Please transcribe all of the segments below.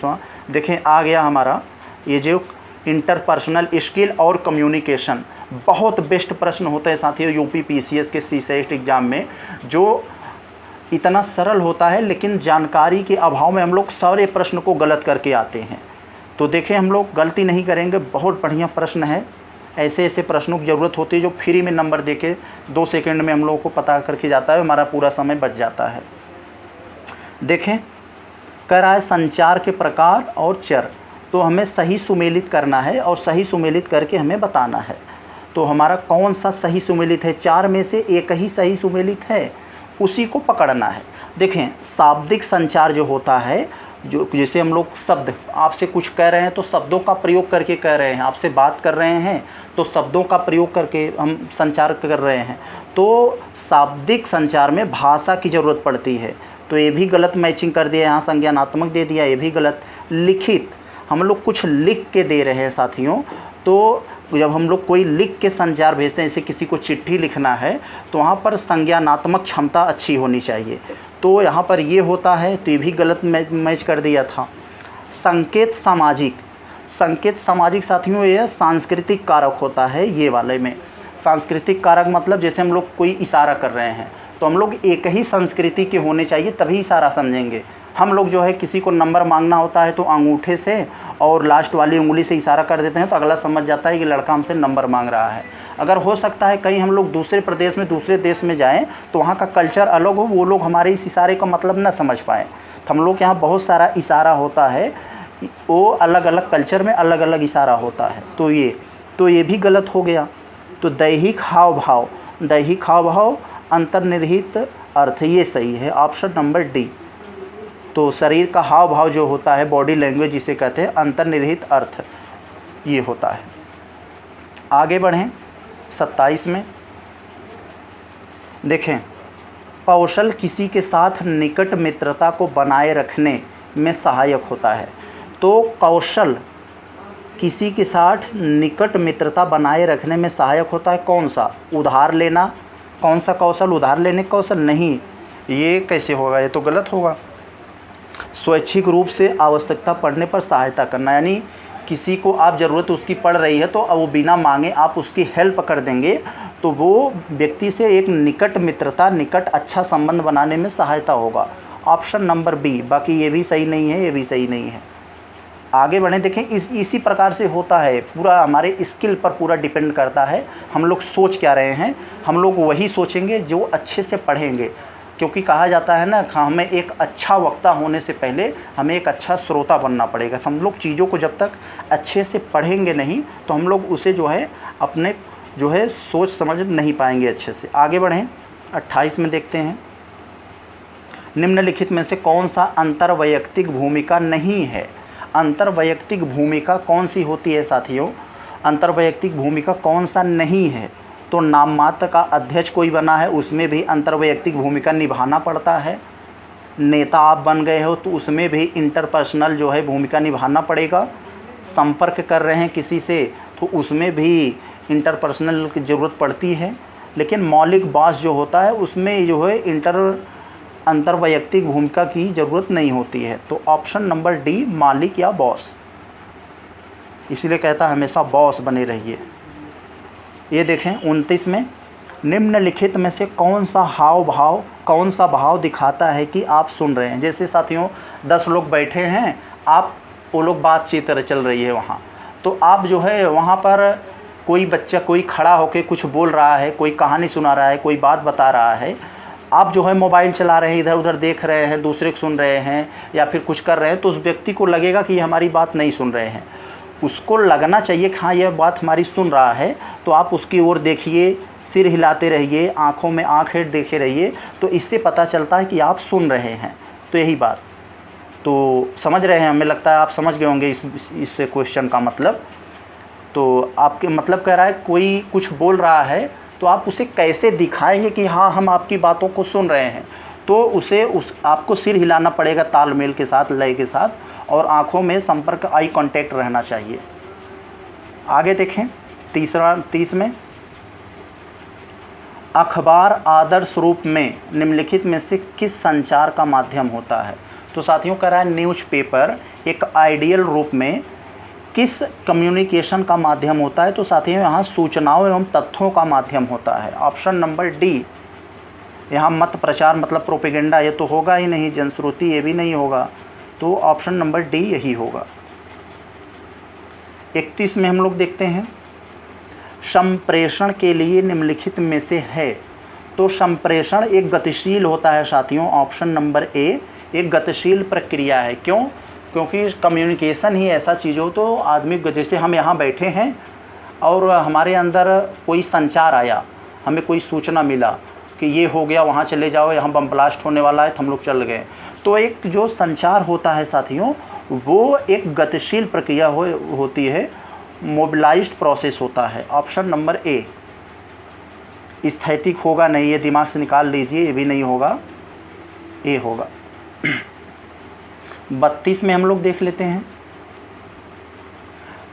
देखें आ गया हमारा ये जो इंटरपर्सनल स्किल और कम्युनिकेशन, बहुत बेस्ट प्रश्न होता है साथियों यूपी पीसीएस के सीसेट एग्ज़ाम में, जो इतना सरल होता है लेकिन जानकारी के अभाव में हम लोग सारे प्रश्न को गलत करके आते हैं। तो देखें हम लोग गलती नहीं करेंगे, बहुत बढ़िया प्रश्न है। ऐसे ऐसे प्रश्नों की ज़रूरत होती है जो फ्री में नंबर देके 2 सेकंड में हम लोगों को पता करके जाता है, हमारा पूरा समय बच जाता है। देखें कह रहा है संचार के प्रकार और चर, तो हमें सही सुमेलित करना है और सही सुमेलित करके हमें बताना है। तो हमारा कौन सा सही सुमेलित है, 4 में से एक ही सही सुमेलित है, उसी को पकड़ना है। देखें शाब्दिक संचार जो होता है, जो जैसे हम लोग शब्द आपसे कुछ कह रहे हैं तो शब्दों का प्रयोग करके कह रहे हैं, आपसे बात कर रहे हैं तो शब्दों का प्रयोग करके हम संचार कर रहे हैं। तो शाब्दिक संचार में भाषा की ज़रूरत पड़ती है, तो ये भी गलत मैचिंग कर दिया, यहाँ संज्ञानात्मक दे दिया, ये भी गलत। लिखित, हम लोग कुछ लिख के दे रहे हैं साथियों, तो जब हम लोग कोई लिख के संचार भेजते हैं, जैसे किसी को चिट्ठी लिखना है तो वहाँ पर संज्ञानात्मक क्षमता अच्छी होनी चाहिए, तो यहाँ पर ये होता है, तो ये भी गलत मैच कर दिया था। संकेत सामाजिक, संकेत सामाजिक साथियों ये सांस्कृतिक कारक होता है, ये वाले में सांस्कृतिक कारक मतलब जैसे हम लोग कोई इशारा कर रहे हैं तो हम लोग एक ही संस्कृति के होने चाहिए तभी इशारा समझेंगे। हम लोग जो है किसी को नंबर मांगना होता है तो अंगूठे से और लास्ट वाली उंगली से इशारा कर देते हैं तो अगला समझ जाता है कि लड़का हमसे नंबर मांग रहा है। अगर हो सकता है कहीं हम लोग दूसरे प्रदेश में दूसरे देश में जाएं तो वहाँ का कल्चर अलग हो, वो लोग हमारे इस इशारे का मतलब न समझ पाएँ, तो हम लोग यहाँ बहुत सारा इशारा होता है, वो अलग अलग कल्चर में अलग अलग इशारा होता है, तो ये भी गलत हो गया। तो दैहिक हाव भाव, दैहिक हाव भाव अंतर्निहित अर्थ, ये सही है, ऑप्शन नंबर डी। तो शरीर का हाव भाव जो होता है, बॉडी लैंग्वेज जिसे कहते हैं, अंतर्निहित अर्थ ये होता है। आगे बढ़ें 27 में। देखें कौशल किसी के साथ निकट मित्रता को बनाए रखने में सहायक होता है, तो कौशल किसी के साथ निकट मित्रता बनाए रखने में सहायक होता है, कौन सा? उधार लेना। कौन सा कौशल? उधार लेने का कौशल नहीं, ये कैसे होगा, ये तो गलत होगा। स्वैच्छिक रूप से आवश्यकता पड़ने पर सहायता करना, यानी किसी को आप ज़रूरत उसकी पड़ रही है तो अब वो बिना मांगे आप उसकी हेल्प कर देंगे, तो वो व्यक्ति से एक निकट मित्रता, निकट अच्छा संबंध बनाने में सहायता होगा, ऑप्शन नंबर बी। बाकी ये भी सही नहीं है, ये भी सही नहीं है। आगे बढ़ें। देखें इसी प्रकार से होता है, पूरा हमारे स्किल पर पूरा डिपेंड करता है, हम लोग सोच क्या रहे हैं, हम लोग वही सोचेंगे जो अच्छे से पढ़ेंगे, क्योंकि कहा जाता है ना, हमें एक अच्छा वक्ता होने से पहले हमें एक अच्छा श्रोता बनना पड़ेगा। तो हम लोग चीज़ों को जब तक अच्छे से पढ़ेंगे नहीं तो हम लोग उसे जो है अपने जो है सोच समझ नहीं पाएंगे अच्छे से। आगे बढ़ें 28 में देखते हैं, निम्नलिखित में से कौन सा अंतर्वैयक्तिक भूमिका नहीं है? अंतर्वैयक्तिक भूमिका कौन सी होती है साथियों? अंतर्वैयक्तिक भूमिका कौन सा नहीं है? तो नाम मात्र का अध्यक्ष कोई बना है उसमें भी अंतर्वैयक्तिक भूमिका निभाना पड़ता है। नेता आप बन गए हो तो उसमें भी इंटरपर्सनल जो है भूमिका निभाना पड़ेगा। संपर्क कर रहे हैं किसी से तो उसमें भी इंटरपर्सनल की ज़रूरत पड़ती है। लेकिन मौलिक बॉस जो होता है उसमें जो है अंतर्वैयक्तिक भूमिका की ज़रूरत नहीं होती है। तो ऑप्शन नंबर डी मालिक या बॉस, इसीलिए कहता है हमेशा बॉस बने रहिए। ये देखें 29 में, निम्नलिखित में से कौन सा भाव दिखाता है कि आप सुन रहे हैं? जैसे साथियों 10 लोग बैठे हैं, वो लोग बातचीत चल रही है वहाँ, तो आप जो है वहाँ पर कोई बच्चा कोई खड़ा होकर कुछ बोल रहा है, कोई कहानी सुना रहा है, कोई बात बता रहा है, आप जो है मोबाइल चला रहे हैं, इधर उधर देख रहे हैं, दूसरे को सुन रहे हैं या फिर कुछ कर रहे हैं, तो उस व्यक्ति को लगेगा कि ये हमारी बात नहीं सुन रहे हैं। उसको लगना चाहिए कि हाँ यह बात हमारी सुन रहा है, तो आप उसकी ओर देखिए, सिर हिलाते रहिए, आँखों में आँख हेड देखे रहिए, तो इससे पता चलता है कि आप सुन रहे हैं। तो यही बात तो समझ रहे हैं, हमें लगता है आप समझ गए होंगे इस क्वेश्चन का मतलब। तो आपके मतलब कह रहा है कोई कुछ बोल रहा है तो आप उसे कैसे दिखाएंगे कि हाँ हम आपकी बातों को सुन रहे हैं, तो आपको सिर हिलाना पड़ेगा तालमेल के साथ, लय के साथ, और आँखों में संपर्क, आई कांटेक्ट रहना चाहिए। आगे देखें 30 में, अखबार आदर्श रूप में निम्नलिखित में से किस संचार का माध्यम होता है? तो साथियों कह रहा है न्यूज़पेपर एक आइडियल रूप में किस कम्युनिकेशन का माध्यम होता है? तो साथियों यहाँ सूचनाओं एवं तथ्यों का माध्यम होता है। Option number D. यहाँ मत प्रचार मतलब प्रोपेगेंडा ये तो होगा ही नहीं, जनश्रुति ये भी नहीं होगा, तो ऑप्शन नंबर डी यही होगा। 31 में हम लोग देखते हैं संप्रेषण के लिए निम्नलिखित में से है। तो संप्रेषण एक गतिशील होता है साथियों, ऑप्शन नंबर ए एक गतिशील प्रक्रिया है। क्यों? क्योंकि कम्युनिकेशन ही ऐसा चीज़ हो, तो आदमी जैसे हम यहाँ बैठे हैं और हमारे अंदर कोई संचार आया, हमें कोई सूचना मिला कि ये हो गया, वहाँ चले जाओ, यहाँ बम ब्लास्ट होने वाला है, तो हम लोग चल गए। तो एक जो संचार होता है साथियों वो एक गतिशील प्रक्रिया होती है, मोबिलाइज्ड प्रोसेस होता है। Option number A. स्थैतिक होगा नहीं, ये दिमाग से निकाल लीजिए, ये भी नहीं होगा, ए होगा। 32 में हम लोग देख लेते हैं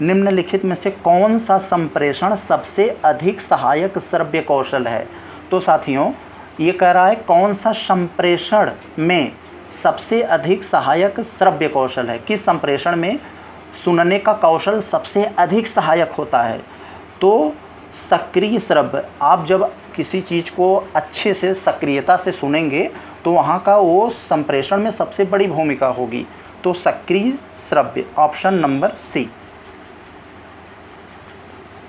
निम्नलिखित में से कौन सा संप्रेषण सबसे अधिक सहायक श्रव्य कौशल है? तो साथियों ये कह रहा है कौन सा संप्रेषण में सबसे अधिक सहायक श्रव्य कौशल है, किस संप्रेषण में सुनने का कौशल सबसे अधिक सहायक होता है? तो सक्रिय श्रव्य। आप जब किसी चीज़ को अच्छे से सक्रियता से सुनेंगे तो वहाँ का वो संप्रेषण में सबसे बड़ी भूमिका होगी, तो सक्रिय श्रव्य, ऑप्शन नंबर सी।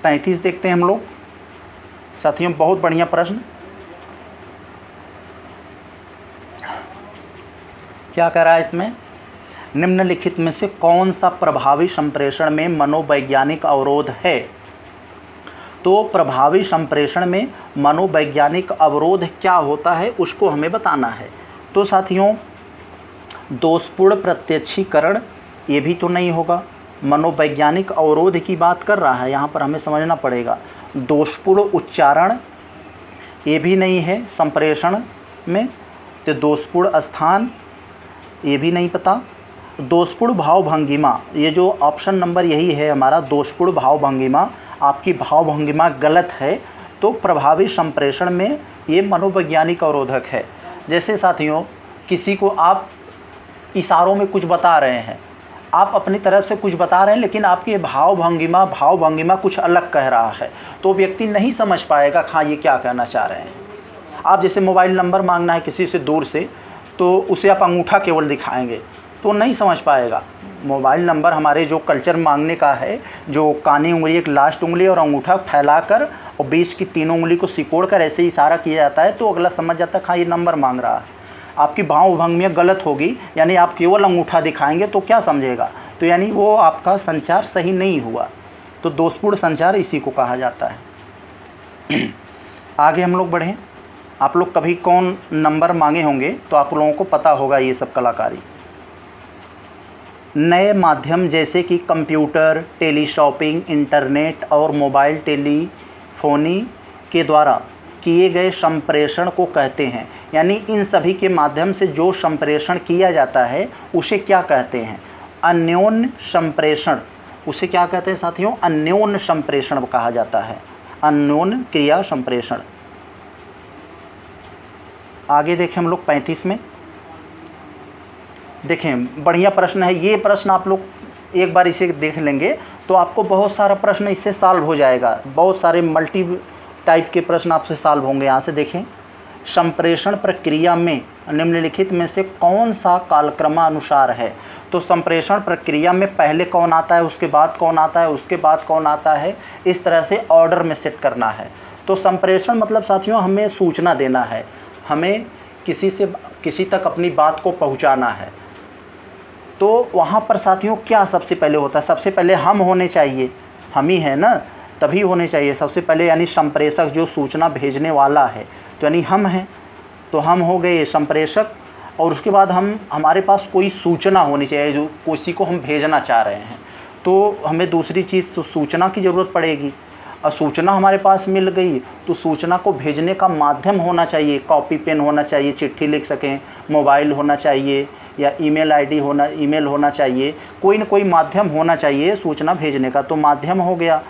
33 देखते हैं हम लोग साथियों, बहुत बढ़िया प्रश्न। क्या कह रहा है इसमें? निम्नलिखित में से कौन सा प्रभावी संप्रेषण में मनोवैज्ञानिक अवरोध है? तो प्रभावी संप्रेषण में मनोवैज्ञानिक अवरोध क्या होता है उसको हमें बताना है। तो साथियों दोषपूर्ण प्रत्यक्षीकरण ये भी तो नहीं होगा, मनोवैज्ञानिक अवरोध की बात कर रहा है, यहाँ पर हमें समझना पड़ेगा। दोषपूर्ण उच्चारण ये भी नहीं है संप्रेषण में, तो दोषपूर्ण स्थान ये भी नहीं पता। दोषपूर्ण भावभंगिमा, ये जो ऑप्शन नंबर यही है हमारा, दोषपूर्ण भावभंगिमा, आपकी भावभंगिमा गलत है, तो प्रभावी संप्रेषण में ये मनोवैज्ञानिक अवरोधक है। जैसे साथियों किसी को आप इशारों में कुछ बता रहे हैं, आप अपनी तरफ से कुछ बता रहे हैं, लेकिन आपकी भावभंगिमा कुछ अलग कह रहा है, तो व्यक्ति नहीं समझ पाएगा हाँ ये क्या कहना चाह रहे हैं। आप जैसे मोबाइल नंबर मांगना है किसी से दूर से, तो उसे आप अंगूठा केवल दिखाएंगे तो नहीं समझ पाएगा। मोबाइल नंबर हमारे जो कल्चर मांगने का है, जो कानी उंगली, एक लास्ट उंगली और अंगूठा फैलाकर और बीच की तीनों उंगली को सिकोड़ कर ऐसे इशारा किया जाता है, तो अगला समझ जाता है हाँ ये नंबर मांग रहा है। आपकी भावभंगिमा गलत होगी, यानी आप केवल अंगूठा दिखाएंगे तो क्या समझेगा, तो यानी वो आपका संचार सही नहीं हुआ। तो दोषपूर्ण संचार इसी को कहा जाता है। आगे हम लोग बढ़ें। आप लोग कभी कौन नंबर मांगे होंगे तो आप लोगों को पता होगा ये सब कलाकारी। नए माध्यम जैसे कि कंप्यूटर, टेलीशॉपिंग, इंटरनेट और मोबाइल टेलीफोनी के द्वारा किए गए संप्रेषण को कहते हैं। यानी इन सभी के माध्यम से जो संप्रेषण किया जाता है उसे क्या कहते हैं? अन्योन्य संप्रेषण। उसे क्या कहते हैं साथियों? अन्योन्य संप्रेषण कहा जाता है, अन्योन्य क्रिया संप्रेषण। आगे देखें हम लोग 35 में। देखें बढ़िया प्रश्न है ये। प्रश्न आप लोग एक बार इसे देख लेंगे तो आपको बहुत सारा प्रश्न इससे सॉल्व हो जाएगा। बहुत सारे मल्टी टाइप के प्रश्न आपसे सॉल्व होंगे। यहाँ से देखें, संप्रेषण प्रक्रिया में निम्नलिखित में से कौन सा कालक्रमानुसार है? तो संप्रेषण प्रक्रिया में पहले कौन आता है, उसके बाद कौन आता है, उसके बाद कौन आता है, इस तरह से ऑर्डर में सेट करना है। तो संप्रेषण मतलब साथियों हमें सूचना देना है, हमें किसी तक अपनी बात को पहुंचाना है। तो वहाँ पर साथियों क्या सबसे पहले होता है? सबसे पहले हम होने चाहिए, हम ही है ना, तभी होने चाहिए सबसे पहले। यानी संप्रेषक जो सूचना भेजने वाला है तो यानी हम हैं, तो हम हो गए संप्रेषक। और उसके बाद हमारे पास कोई सूचना होनी चाहिए जो किसी को हम भेजना चाह रहे हैं, तो हमें दूसरी चीज़ सूचना की ज़रूरत पड़ेगी। और सूचना हमारे पास मिल गई तो सूचना को भेजने का माध्यम होना चाहिए। कॉपी पेन होना चाहिए, चिट्ठी लिख सकें, मोबाइल होना चाहिए या ईमेल होना चाहिए, कोई न कोई माध्यम होना चाहिए सूचना भेजने का। तो माध्यम हो गया,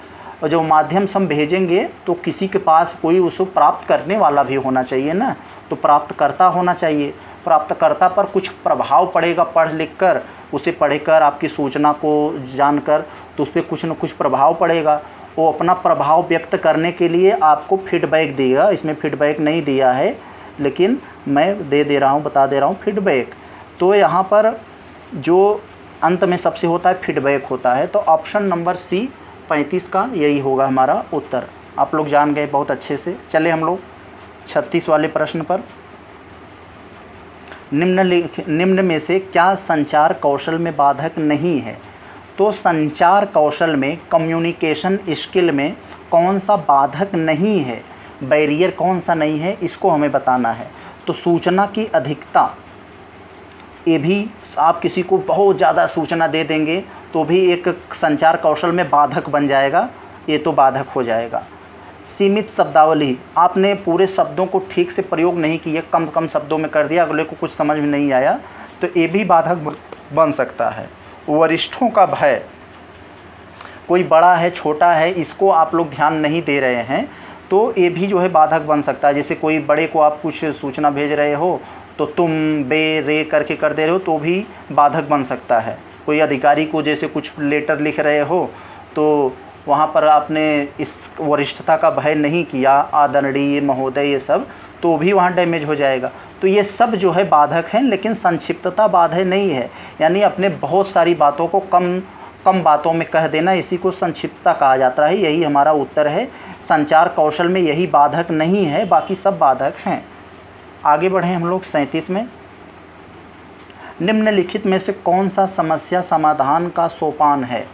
और जब माध्यम से हम भेजेंगे तो किसी के पास कोई उसको प्राप्त करने वाला भी होना चाहिए ना, तो प्राप्तकर्ता होना चाहिए। प्राप्तकर्ता पर कुछ प्रभाव पड़ेगा पढ़ लिख कर, उसे पढ़कर आपकी सूचना को जानकर, तो उस पर कुछ न कुछ प्रभाव पड़ेगा। वो अपना प्रभाव व्यक्त करने के लिए आपको फीडबैक देगा। इसमें फीडबैक नहीं दिया है लेकिन मैं दे रहा हूँ, बता दे रहा हूँ फीडबैक। तो यहाँ पर जो अंत में सबसे होता है फीडबैक होता है। तो ऑप्शन नंबर सी 35 का यही होगा हमारा उत्तर। आप लोग जान गए बहुत अच्छे से। चले हम लोग 36 वाले प्रश्न पर। निम्न में से क्या संचार कौशल में बाधक नहीं है? तो संचार कौशल में, कम्युनिकेशन स्किल में कौन सा बाधक नहीं है, बैरियर कौन सा नहीं है, इसको हमें बताना है। तो सूचना की अधिकता, ये भी आप किसी को बहुत ज़्यादा सूचना दे देंगे तो भी एक संचार कौशल में बाधक बन जाएगा, ये तो बाधक हो जाएगा। सीमित शब्दावली, आपने पूरे शब्दों को ठीक से प्रयोग नहीं किए, कम शब्दों में कर दिया, अगले को कुछ समझ में नहीं आया, तो ये भी बाधक बन सकता है। वरिष्ठों का भय, कोई बड़ा है छोटा है इसको आप लोग ध्यान नहीं दे रहे हैं, तो ये भी जो है बाधक बन सकता है। जैसे कोई बड़े को आप कुछ सूचना भेज रहे हो तो तुम बे रे करके कर दे रहे हो, तो भी बाधक बन सकता है। कोई अधिकारी को जैसे कुछ लेटर लिख रहे हो तो वहाँ पर आपने इस वरिष्ठता का भय नहीं किया, आदरणीय महोदय, ये सब, तो भी वहाँ डैमेज हो जाएगा। तो ये सब जो है बाधक हैं, लेकिन संक्षिप्तता बाधक नहीं है। यानी अपने बहुत सारी बातों को कम बातों में कह देना, इसी को संक्षिप्तता कहा जाता है। यही हमारा उत्तर है। संचार कौशल में यही बाधक नहीं है, बाकी सब बाधक हैं। आगे बढ़ें हम लोग 37 में। निम्नलिखित में से कौन सा समस्या समाधान का सोपान है?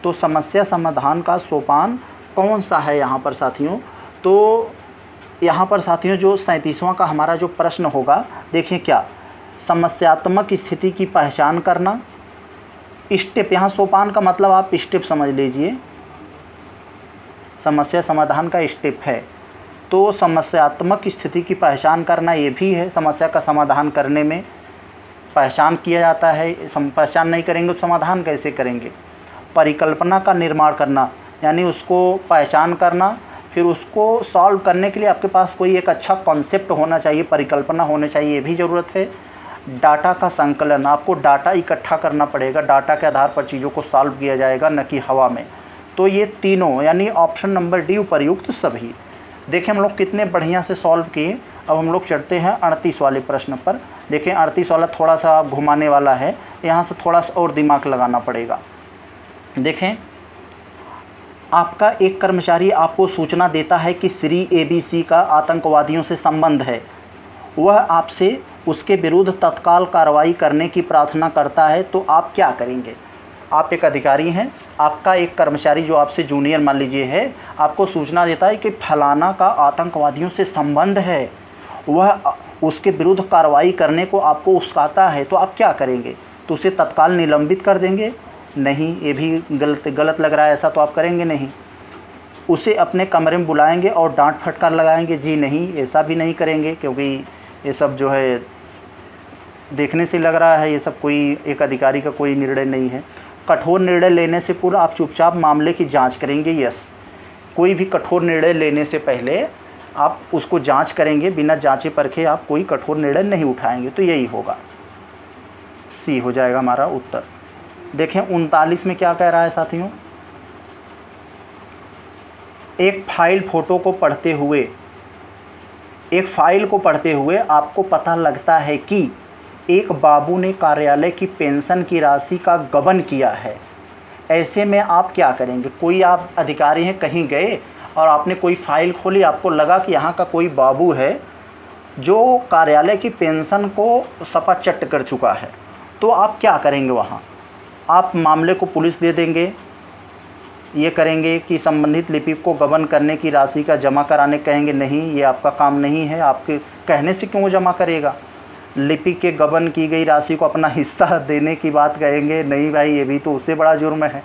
तो समस्या समाधान का सोपान कौन सा है यहाँ पर साथियों? तो यहाँ पर साथियों जो 37वां का हमारा जो प्रश्न होगा, देखिए क्या, समस्यात्मक स्थिति की पहचान करना, स्टेप, यहाँ सोपान का मतलब आप स्टेप समझ लीजिए, समस्या समाधान का स्टेप है। तो समस्यात्मक स्थिति की पहचान करना ये भी है। समस्या का समाधान करने में पहचान किया जाता है, पहचान नहीं करेंगे तो समाधान कैसे करेंगे। परिकल्पना का निर्माण करना, यानी उसको पहचान करना, फिर उसको सॉल्व करने के लिए आपके पास कोई एक अच्छा कॉन्सेप्ट होना चाहिए, परिकल्पना होनी चाहिए, ये भी ज़रूरत है। डाटा का संकलन, आपको डाटा इकट्ठा करना पड़ेगा, डाटा के आधार पर चीज़ों को सॉल्व किया जाएगा, न कि हवा में। तो ये तीनों, यानी ऑप्शन नंबर डी उपर्युक्त सभी। देखें हम लोग कितने बढ़िया से सॉल्व किए। अब हम लोग चढ़ते हैं 38 वाले प्रश्न पर। देखें 38 वाला थोड़ा सा घुमाने वाला है, यहाँ से थोड़ा सा और दिमाग लगाना पड़ेगा। देखें, आपका एक कर्मचारी आपको सूचना देता है कि श्री ABC का आतंकवादियों से संबंध है। वह आपसे उसके विरुद्ध तत्काल कार्रवाई करने की प्रार्थना करता है, तो आप क्या करेंगे? आप एक अधिकारी हैं, आपका एक कर्मचारी जो आपसे जूनियर मान लीजिए है, आपको सूचना देता है कि फलाना का आतंकवादियों से संबंध है, वह उसके विरुद्ध कार्रवाई करने को आपको उकसाता है, तो आप क्या करेंगे? तो उसे तत्काल निलंबित कर देंगे? नहीं, ये भी गलत लग रहा है, ऐसा तो आप करेंगे नहीं। उसे अपने कमरे में बुलाएंगे और डांट फटकार लगाएंगे? जी नहीं, ऐसा भी नहीं करेंगे, क्योंकि ये सब जो है देखने से लग रहा है ये सब कोई एक अधिकारी का कोई निर्णय नहीं है। कठोर निर्णय लेने से पूर्व आप चुपचाप मामले की जांच करेंगे? यस, कोई भी कठोर निर्णय लेने से पहले आप उसको जांच करेंगे, बिना जांचे परखे आप कोई कठोर निर्णय नहीं उठाएंगे। तो यही होगा, सी हो जाएगा हमारा उत्तर। देखें 39 में क्या कह रहा है साथियों, एक फाइल को पढ़ते हुए आपको पता लगता है कि एक बाबू ने कार्यालय की पेंशन की राशि का गबन किया है। ऐसे में आप क्या करेंगे? कोई आप अधिकारी हैं, कहीं गए और आपने कोई फाइल खोली, आपको लगा कि यहाँ का कोई बाबू है जो कार्यालय की पेंशन को सपाचट कर चुका है, तो आप क्या करेंगे? वहाँ आप मामले को पुलिस दे देंगे, ये करेंगे कि संबंधित लिपिक को गबन करने की राशि का जमा कराने कहेंगे? नहीं, ये आपका काम नहीं है, आपके कहने से क्यों जमा करेगा? लिपिक के गबन की गई राशि को अपना हिस्सा देने की बात कहेंगे? नहीं भाई, ये भी तो उससे बड़ा जुर्म है।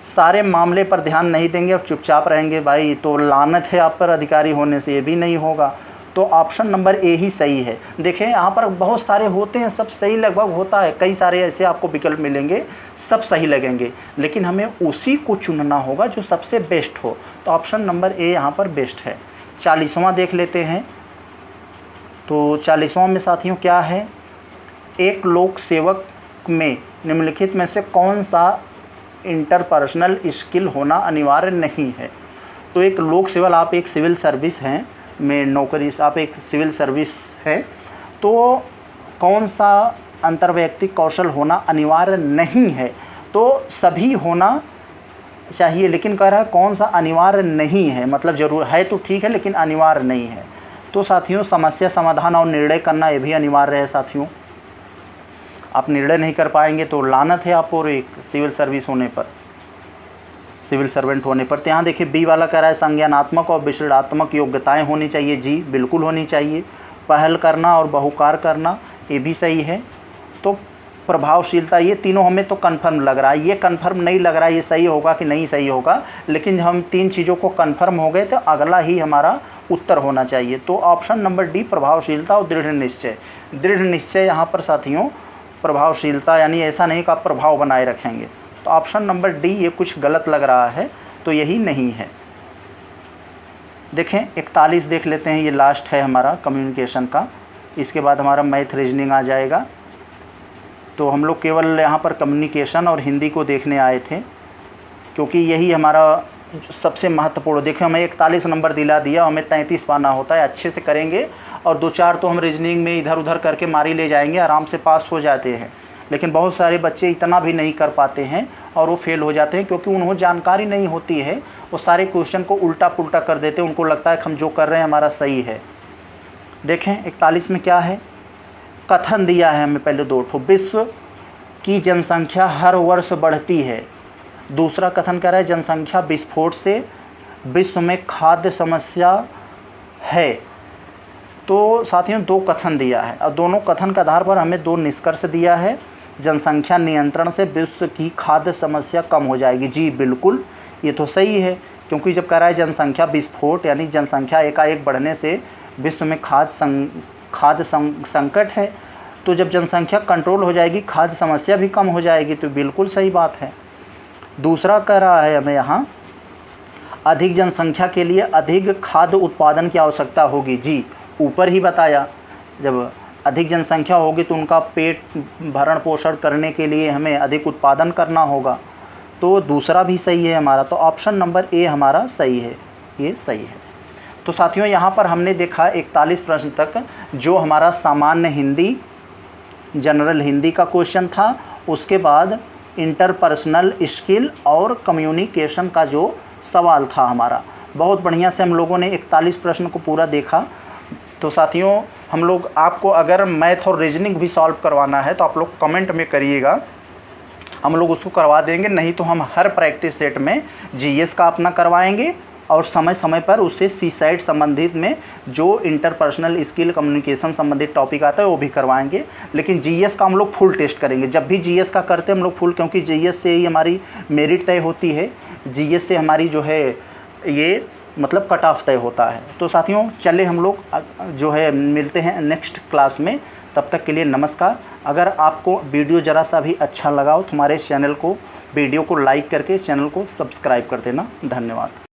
सारे मामले पर ध्यान नहीं देंगे और चुपचाप रहेंगे, भाई तो लानत है आप पर अधिकारी होने से, ये भी नहीं होगा। तो ऑप्शन नंबर ए ही सही है। देखें यहाँ पर बहुत सारे होते हैं, सब सही लगभग होता है, कई सारे ऐसे आपको विकल्प मिलेंगे, सब सही लगेंगे, लेकिन हमें उसी को चुनना होगा जो सबसे बेस्ट हो। तो ऑप्शन नंबर ए यहाँ पर बेस्ट है। 40वां देख लेते हैं। तो 40वां में साथियों क्या है, एक लोक सेवक में निम्नलिखित में से कौन सा इंटरपर्सनल स्किल होना अनिवार्य नहीं है। तो एक लोक सेवक, आप एक सिविल सर्विस हैं में नौकरी, आप एक सिविल सर्विस है, तो कौन सा अंतर्वैयक्तिक कौशल होना अनिवार्य नहीं है। तो सभी होना चाहिए, लेकिन कह रहा है कौन सा अनिवार्य नहीं है, मतलब जरूर है तो ठीक है लेकिन अनिवार्य नहीं है। तो साथियों समस्या समाधान और निर्णय करना ये भी अनिवार्य है साथियों। आप निर्णय नहीं कर पाएंगे तो लानत है आप और एक सिविल सर्विस होने पर, सिविल सर्वेंट होने पर। तो यहाँ देखिए बी वाला कह रहा है संज्ञानात्मक और विश्लेषणात्मक योग्यताएं होनी चाहिए। जी बिल्कुल होनी चाहिए। पहल करना और बहुकार करना ये भी सही है। तो प्रभावशीलता, ये तीनों हमें तो कन्फर्म लग रहा है। ये कन्फर्म नहीं लग रहा है ये सही होगा कि नहीं सही होगा, लेकिन हम 3 चीज़ों को कन्फर्म हो गए तो अगला ही हमारा उत्तर होना चाहिए। तो ऑप्शन नंबर डी प्रभावशीलता और दृढ़ निश्चय। दृढ़ निश्चय यहाँ पर साथियों प्रभावशीलता, यानी ऐसा नहीं कि आप प्रभाव बनाए रखेंगे। तो ऑप्शन नंबर डी ये कुछ गलत लग रहा है, तो यही नहीं है। देखें 41 देख लेते हैं, ये लास्ट है हमारा कम्युनिकेशन का। इसके बाद हमारा मैथ रीजनिंग आ जाएगा। तो हम लोग केवल यहाँ पर कम्युनिकेशन और हिंदी को देखने आए थे, क्योंकि यही हमारा सबसे महत्वपूर्ण। देखिए हमें 41 नंबर दिला दिया, हमें 33 पाना होता है। अच्छे से करेंगे और 2-4 तो हम रीजनिंग में इधर उधर करके मारी ले जाएंगे, आराम से पास हो जाते हैं। लेकिन बहुत सारे बच्चे इतना भी नहीं कर पाते हैं और वो फेल हो जाते हैं, क्योंकि उन्हें जानकारी नहीं होती है। वो सारे क्वेश्चन को उल्टा पुल्टा कर देते हैं, उनको लगता है कि हम जो कर रहे हैं हमारा सही है। देखें 41 में क्या है, कथन दिया है हमें पहले 2 ठो। विश्व की जनसंख्या हर वर्ष बढ़ती है। दूसरा कथन कह रहा है जनसंख्या विस्फोट से विश्व में खाद्य समस्या है। तो साथियों 2 कथन दिया है और दोनों कथन के आधार पर हमें 2 निष्कर्ष दिया है। जनसंख्या नियंत्रण से विश्व की खाद्य समस्या कम हो जाएगी। जी बिल्कुल, ये तो सही है, क्योंकि जब कह रहा है जनसंख्या विस्फोट यानी जनसंख्या एकाएक बढ़ने से विश्व में खाद्य संकट है। तो जब जनसंख्या कंट्रोल हो जाएगी खाद्य समस्या भी कम हो जाएगी, तो बिल्कुल सही बात है। दूसरा कह रहा है हमें यहाँ अधिक जनसंख्या के लिए अधिक खाद्य उत्पादन की आवश्यकता होगी। जी ऊपर ही बताया, जब अधिक जनसंख्या होगी तो उनका पेट भरण पोषण करने के लिए हमें अधिक उत्पादन करना होगा। तो दूसरा भी सही है हमारा। तो ऑप्शन नंबर ए हमारा सही है, ये सही है। तो साथियों यहाँ पर हमने देखा 41 प्रश्न तक जो हमारा सामान्य हिंदी, जनरल हिंदी का क्वेश्चन था। उसके बाद इंटरपर्सनल स्किल और कम्युनिकेशन का जो सवाल था हमारा, बहुत बढ़िया से हम लोगों ने 41 प्रश्न को पूरा देखा। तो साथियों हम लोग, आपको अगर मैथ और रीजनिंग भी सॉल्व करवाना है तो आप लोग कमेंट में करिएगा, हम लोग उसको करवा देंगे। नहीं तो हम हर प्रैक्टिस सेट में जीएस का अपना करवाएंगे और समय समय पर उससे सीसाइड संबंधित में जो इंटरपर्सनल स्किल कम्युनिकेशन संबंधित टॉपिक आता है वो भी करवाएंगे। लेकिन जीएस का हम लोग फुल टेस्ट करेंगे। जब भी जीएस का करते हैं हम लोग फुल, क्योंकि जीएस से ही हमारी मेरिट तय होती है, जीएस से हमारी जो है ये मतलब कट ऑफ तय होता है। तो साथियों चले हम लोग जो है मिलते हैं नेक्स्ट क्लास में। तब तक के लिए नमस्कार। अगर आपको वीडियो ज़रा सा भी अच्छा लगा हो तो हमारे चैनल को, वीडियो को लाइक करके चैनल को सब्सक्राइब कर देना। धन्यवाद।